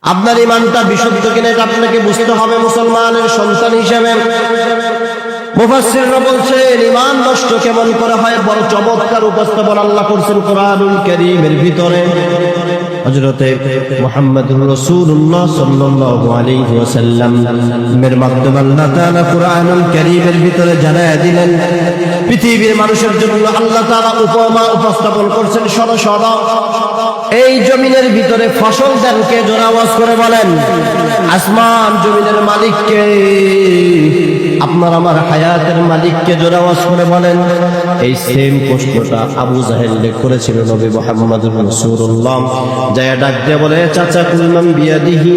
আপনার ইমানটা বিশুদ্ধ কিনা এটা আপনাকে বুঝতে হবে মুসলমানের সন্তান হিসেবে। মুফাসসিররা বলছেন ঈমান নষ্ট কেমন করে হয়, বড় চমৎকার উপস্থাপন আল্লাহ করেছেন কোরআনুল কারীমের ভিতরে। হযরতে মুহাম্মদুর রাসূলুল্লাহ সাল্লাল্লাহু আলাইহি ওয়াসাল্লাম এর মাধ্যমে আল্লাহ তাআলা কোরআনুল কারীমের ভিতরে জানায়া দিলেন পৃথিবীর মানুষের জন্য আল্লাহ তাআলা উপমা উপস্থাপন করছেন। শোনো শোনো, এই জমিনের ভিতরে ফসল দেন কে? জোরে আওয়াজ করে বলেন। আসমান জমিনের মালিককে, আপনার আমার হায়াতের মালিককে। জোরে আওয়াজ করে বলেন। এই সেম প্রশ্নটা আবু জাহেল করেছিল নবী মুহাম্মদুর রাসূলুল্লাহ। যায় ডাক দিয়ে বলে, চাচা কুলমান বিয়াদিহি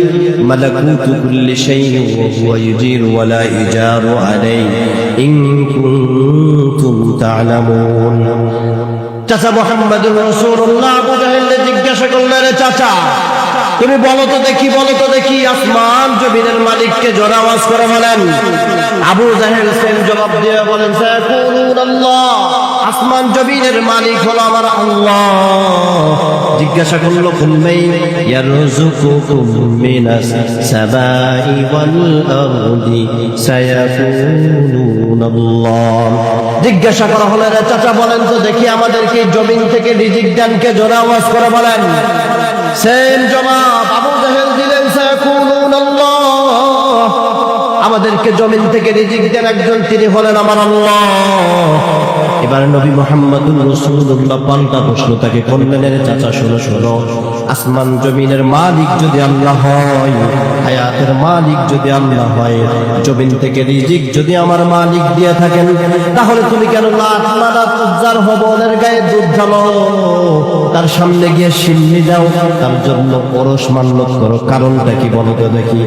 মালাকুতু কুল্লি শাইইন ওয়া হুয়া ইউজিরু ওয়া লা ইজারু আলাইহি ইন কুনতুম তা'লামুন। চাচা মুহাম্মদুর রাসূলুল্লাহ আবু জাহেলকে জিজ্ঞাসা করলেন, রে চাচা তুমি বলো তো দেখি, বলো তো দেখি আসমান জমিনের মালিককে? জোরে আওয়াজ করে বলেন। আবু জাহেল সেম জবাব দিয়ে বলেন, সায়াকুলুন আল্লাহ, আসমান জমিনের মালিক হলো আমার আল্লাহ। জিজ্ঞাসা করলো, কুল মান ইয়ারযুকুকুম মিনাস সামাই ওয়াল আরদি? সায়াকুলুন আল্লাহ। জিজ্ঞাসা করা হলো, রে চাচা বলেন তো দেখি আমাদেরকে জমিন থেকে রিজিক দেন কে? জোরে আওয়াজ করে বলেন। সেম জবাব আবু জাহেল দিলেন, সায়াকুলুন আল্লাহ, আমাদেরকে জমিন থেকে রিজিক দেন একজন, তিনি হলেন আমার আল্লাহ। এবার নবী মুহাম্মদুর রাসূলুল্লাহ পাল্টা প্রশ্ন তাকে করলেন, রে চাচা শোনো শোনো, আসমান জমিনের মালিক যদি আল্লাহ হয়, হায়াতের মালিক যদি আল্লাহ হয়, জমিন থেকে রিজিক যদি আমার মালিক দিয়ে থাকেন, তাহলে তুমি কেন লাত মানাত উজ্জার হবনের গায়ে দুধ ঢালো, তার সামনে গিয়ে সিন্নি দাও, তার জন্য পরশ মান্যত করো? কারণটা কি বলো তো দেখি।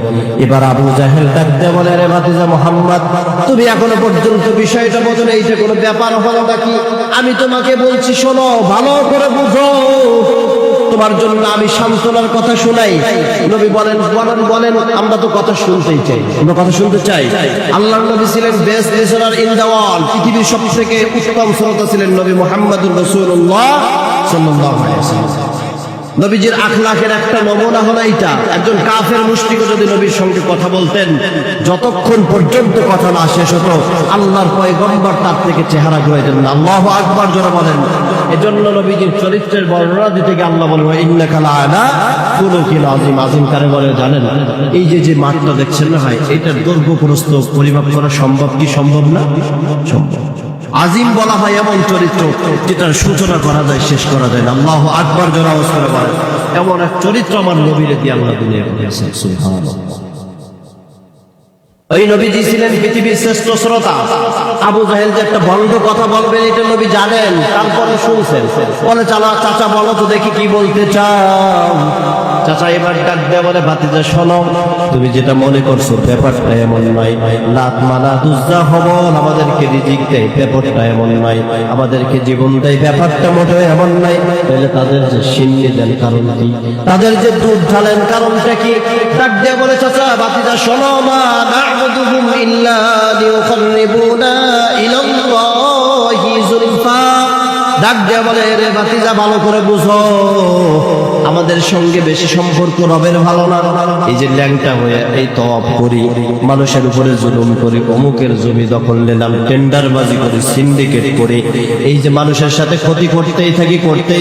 এবার আবু জাহেল ডাক দিয়ে বলে, রে ভাতিজা মুহাম্মদ, তুমি এখনো পর্যন্ত বিষয়টা বোঝো না, এইটা কোনো ব্যাপার হলো নাকি? আমি তোমাকে বলছি শোনো, ভালো করে বুঝো, তোমার জন্য আমি সান্ত্বনার কথা শোনাই। নবী বলেন, বলেন বলেন, আমরা তো কথা শুনতেই চাই, আমরা কথা শুনতে চাই। আল্লাহর নবী ছিলেন best listener in the world, পৃথিবীর সবথেকে উত্তম শ্রোতা ছিলেন নবী মুহাম্মদুর রাসূলুল্লাহ সাল্লাল্লাহু আলাইহি ওয়াসাল্লাম। নবীজির আখলাকের একটা নমুনা হলো এইটা। একজন কাফের মুশরিকও যদি নবীর সঙ্গে কথা বলতেন, যতক্ষণ পর্যন্ত কথা না শেষ হতো আল্লাহর পয়গম্বর তার থেকে চেহারা ঘুরাইতেন না। আল্লাহু আকবার জোরে বলেন। এজন্য নবীজির চরিত্রের বর্ণনা দিতে গিয়ে আল্লাহ বলেন, ইন্নাকা লাআলা খুলুকিন আযীম। আযীম কারে বলে জানেন? এই যে মাঠটা দেখছেন না ভাই, এটার দৈর্ঘ্য প্রস্থ পরিমাপ করা সম্ভব কি সম্ভব না? সম্ভব। আজিম বলা হয় এমন চরিত্র যেটার সূচনা করা যায়, শেষ করা যায় না। আল্লাহু আকবার জোরে আওয়াজ করে বলেন। এমন এক চরিত্র আমার নবীর দিয়ে আল্লাহ দুনিয়া পাঠিয়েছেন। সুবহানাল্লাহ। ওই নবীজি ছিলেন পৃথিবীর শ্রেষ্ঠ শ্রোতা। আবু জাহেল যে একটা বন্ধ কথা বলবেন এটা নবী জানেন, তারপরে শুনছেন। বলে, চাচা বলো তো দেখি কি বলতে চাও। চাচা এবার ডাক দেয়া বলে, ভাতিজা শোনো, তুমি যেটা মনে করছো ব্যাপারটা এমন নয়। লাত মানাত উজ্জা হবল আমাদেরকে রিজিক দেয়, ব্যাপারটা এমন নয়। আমাদেরকে জীবন দেয়, ব্যাপারটা মোটেও এমন নয়। তাহলে তাদের যে সিন্নি দেন কারণ কি? তাদের যে দুধ ঢালেন কারণটা কি? ডাক দেয়া বলে, চাচা ভাতিজা শোনো, মা না'বুদুহুম ইল্লা লিয়ুকাররিবুনা ইলাল্লাহি যুলফা। ডাক দেয়া বলে, রে ভাতিজা ভালো করে বুঝো, আমাদের সঙ্গে বেশি সম্পর্ক রবের ভালো না। এই যে ল্যাংটা হয়ে এই তওয়াব করি, মানুষের উপরে জুলুম করি, অমুকের জমি দখল নিলাম, টেন্ডারবাজি করি, সিন্ডিকেট করি, এই যে মানুষের সাথে ক্ষতি করতেই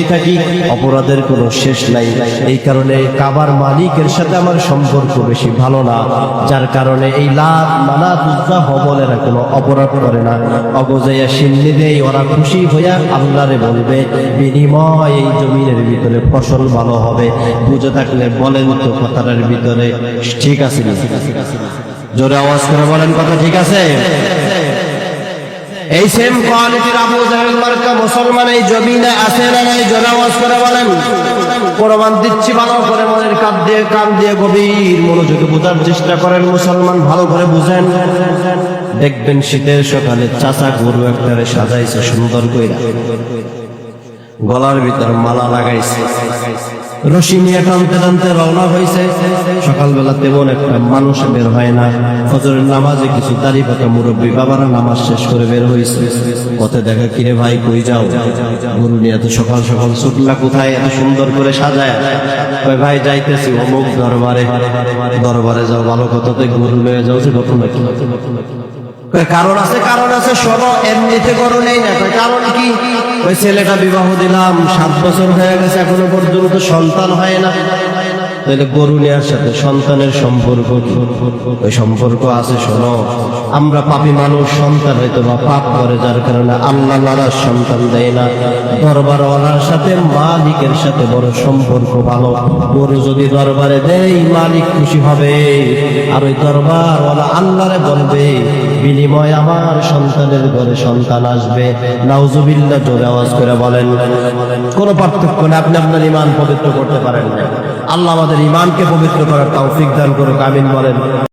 থাকি, অপরাধের কোনো শেষ নাই। এই কারণে কাবার মালিকের সাথে আমার সম্পর্ক বেশি ভালো না, যার কারণে এই লাত মানাত উজ্জা হবলেরা কোনো অপরাধ করে না। অগজাইয়া সিন্নি দেয়, ওরা খুশি হইয়া আল্লাহরে বলবে, বিনিময় এই জমিনের ভিতরে ফসল ভালো হবে। বুঝে থাকলে বলেন তো কথাটার ভিতরে ঠিক আছে? জোরে আওয়াজ করে বলেন, কথা ঠিক আছে? এই সেম কোয়ালিটির আবু জাহেল মার্কা মুসলমান এই জমিনে আছে না নাই? জোরে আওয়াজ করে বলেন। প্রমাণ দিচ্ছি, ভালো করে মনের কান দিয়ে গভীর মনোযোগে বোঝার চেষ্টা করেন মুসলমান, ভালো করে বুঝেন। দেখবেন শীতের সকালে চাচা গরু একটারে সাজাইছে সুন্দর কইরা, গলার ভিতর মালা লাগাইছে, রশি নিয়ে টানতে টানতে রওনা হয়েছে। সকালবেলা তেমন একটা মানুষ বের হয় না। ফজরের নামাজে কিছু দাড়ি পাকা মুরব্বী বাবারা নামাজ শেষ করে বের হয়েছে। পথে দেখা, কিরে ভাই কই যাও? গরু নিয়ে এত সকাল সকাল ছুটলা কোথায়, এত সুন্দর করে সাজায়? কই ভাই যাইতেছি অমুক দরবারে। দরবারে যাও, ভালো কথাতে গরু নিয়ে যাও, যে ঘটনা কি? কারণ আছে, কারণ আছে, শোনো, এমনিতে গরু নেই না। কারণ কি? ওই ছেলেটা বিবাহ দিলাম, 7 বছর হয়ে গেছে, এখনো পর্যন্ত সন্তান হয় না। তাহলে গরু নেওয়ার সাথে সন্তানের সম্পর্ক কি? ওই সম্পর্ক আছে। শোনো, আমরা পাপী মানুষ, সন্তান হয়তো বা পাপ করে, যার কারণে আল্লাহ নারাজ সন্তান দেয় না। দরবারওয়ালার সাথে মালিকের সাথে বড় সম্পর্ক ভালো। গরু যদি দরবারে দেয়, মালিক খুশি হবে, আর ওই দরবারওয়ালা আল্লাহরে বলবে, বিনিময় আমার সন্তানের ঘরে সন্তান আসবে। নাউজুবিল্লাহ, জোরে আওয়াজ করে বলেন। কোনো পার্থক্য না, আপনি আপনার ঈমান পবিত্র করতে পারেন না। আল্লাহ আমাদের ঈমানকে পবিত্র করার তৌফিক দান করুক, আমিন বলেন।